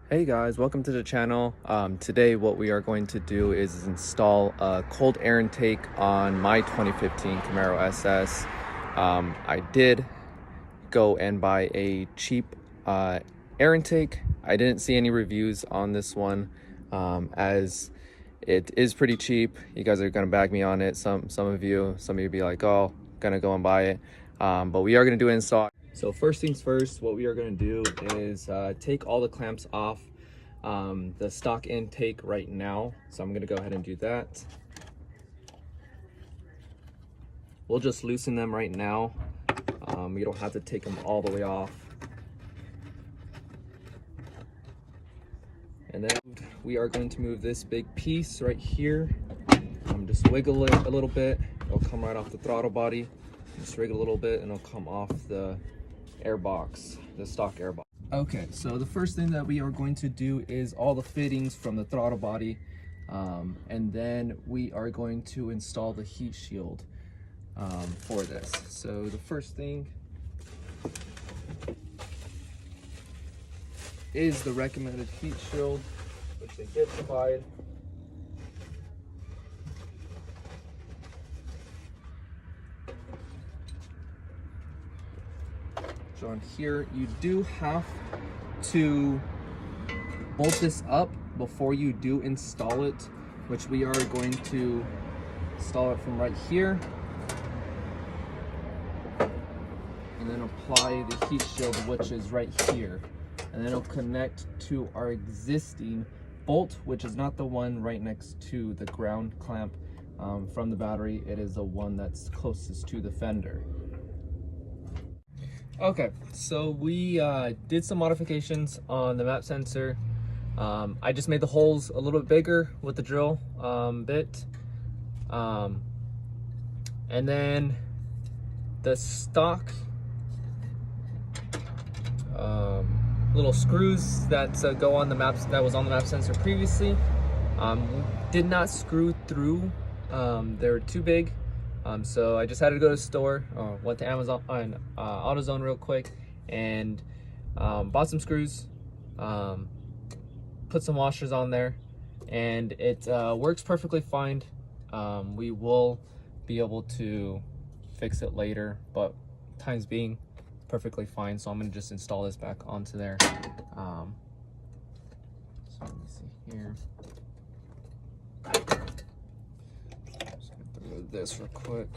Hey guys, welcome to the channel. Today what we are going to do is install a cold air intake on my 2015 Camaro SS. I did go and buy a cheap air intake. I didn't see any reviews on this one as it is pretty cheap. You guys are gonna bag me on it. Some of you be like, oh, gonna go and buy it. But we are gonna do an install. So first things first, what we are going to do is take all the clamps off the stock intake right now. So I'm going to go ahead and do that. We'll just loosen them right now. You don't have to take them all the way off. And then we are going to move this big piece right here. Just wiggle it a little bit. It'll come right off the throttle body. Just wiggle a little bit and it'll come off the airbox, the stock airbox. Okay, so the first thing that we are going to do is all the fittings from the throttle body, and then we are going to install the heat shield for this. So the first thing is the recommended heat shield, which they did provide. So on here, you do have to bolt this up before you do install it, which we are going to install it from right here. And then apply the heat shield, which is right here. And then it'll connect to our existing bolt, which is not the one right next to the ground clamp from the battery. It is the one that's closest to the fender. Okay, so we did some modifications on the map sensor. I just made the holes a little bit bigger with the drill bit. And then the stock little screws that go on the maps that was on the map sensor previously did not screw through. They were too big. So I just had to go to the store, went to Amazon and AutoZone real quick and bought some screws, put some washers on there, and it works perfectly fine. We will be able to fix it later, but times being perfectly fine. So I'm gonna just install this back onto there. So let me see here. This real quick.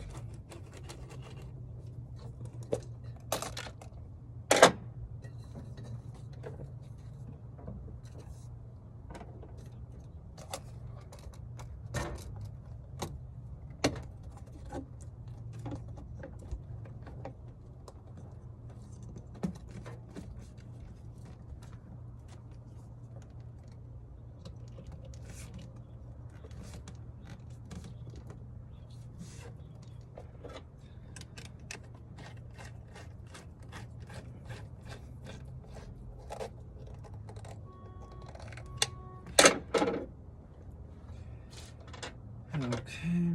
Okay.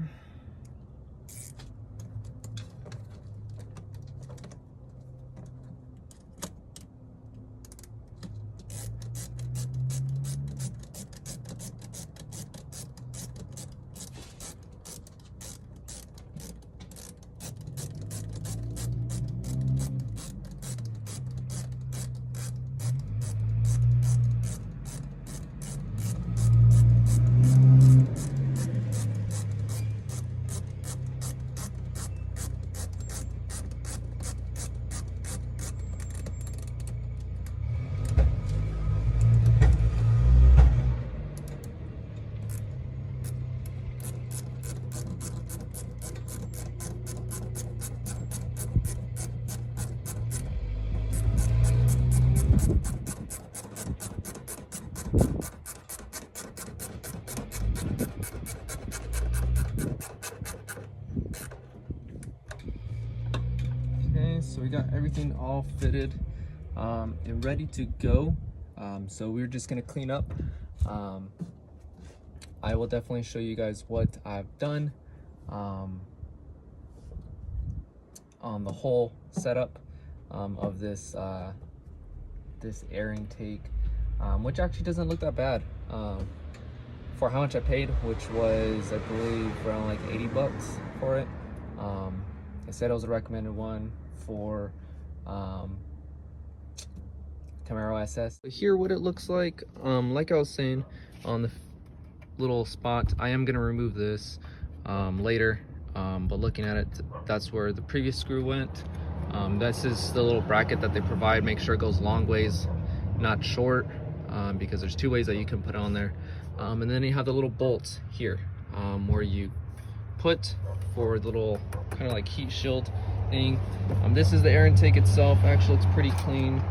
Okay, so we got everything all fitted and ready to go. So we're just gonna clean up. I will definitely show you guys what I've done on the whole setup of this this air intake. which actually doesn't look that bad for how much I paid, which was, I believe, around like 80 bucks for it. It said it was a recommended one for Camaro SS. Here what it looks like I was saying on the little spot, I am going to remove this later, but looking at it, that's where the previous screw went. This is the little bracket that they provide. Make sure it goes long ways, not short, because there's two ways that you can put on there. And then you have the little bolts here, where you put for the little kind of like heat shield thing. This is the air intake itself. Actually looks pretty clean.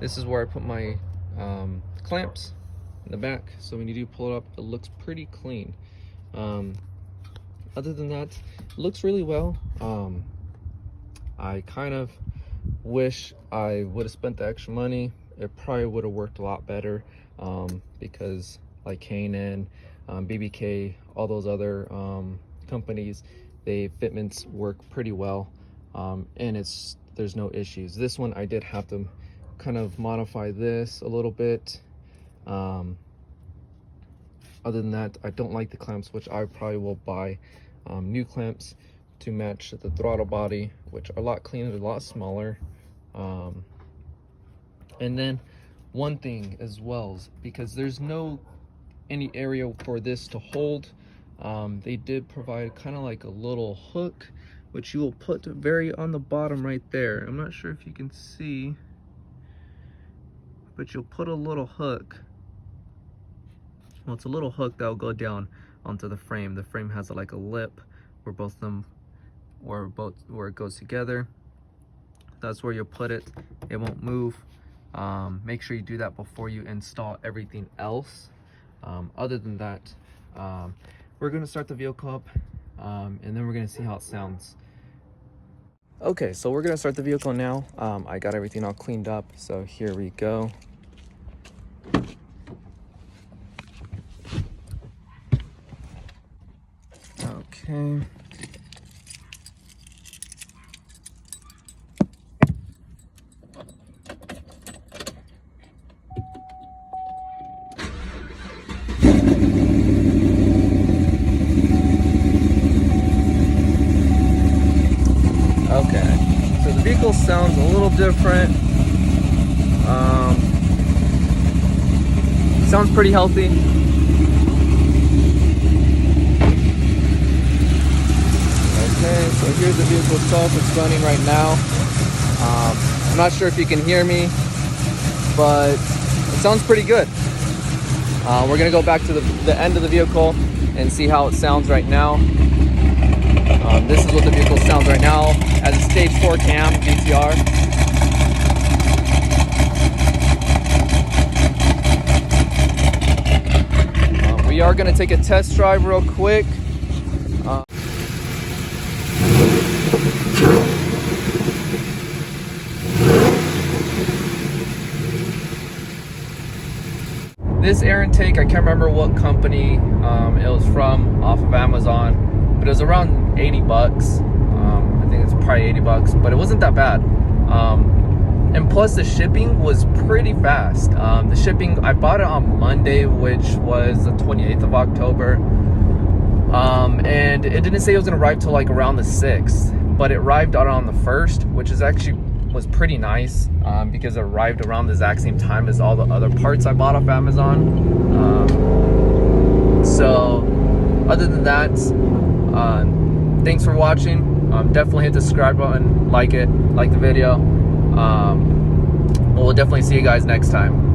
This is where I put my clamps in the back, so when you do pull it up, it looks pretty clean. Other than that, it looks really well. I kind of wish I would have spent the extra money. It probably would have worked a lot better, because like K&N, BBK, all those other companies, fitments work pretty well, and there's no issues. This one I did have to kind of modify this a little bit. Other than that, I don't like the clamps, which I probably will buy new clamps to match the throttle body, which are a lot cleaner, a lot smaller. And then one thing as well, because there's any area for this to hold, they did provide kind of like a little hook, which you will put very on the bottom right there. I'm not sure if you can see, but you'll put a little hook. Well, it's a little hook that will go down onto the frame. The frame has like a lip where where it goes together. That's where you'll put it. It won't move. Make sure you do that before you install everything else. Other than that, we're gonna start the vehicle up, and then we're gonna see how it sounds. Okay, so we're gonna start the vehicle now. I got everything all cleaned up, so here we go. Okay. Okay, so the vehicle sounds a little different. Sounds pretty healthy. Okay, so here's the vehicle itself. It's running right now. I'm not sure if you can hear me, but it sounds pretty good. We're gonna go back to the end of the vehicle and see how it sounds right now. This is what the vehicle sounds right now as a stage 4 cam GTR. We are going to take a test drive real quick. This air intake, I can't remember what company it was from, off of Amazon, but it was around 80 bucks. I think it's probably 80 bucks, but it wasn't that bad. And plus the shipping was pretty fast. The shipping, I bought it on Monday, which was the 28th of October. And it didn't say it was gonna arrive till like around the 6th, but it arrived out on the 1st, which is actually was pretty nice, because it arrived around the exact same time as all the other parts I bought off Amazon. So other than that, thanks for watching. Definitely hit the subscribe button, like the video. We'll definitely see you guys next time.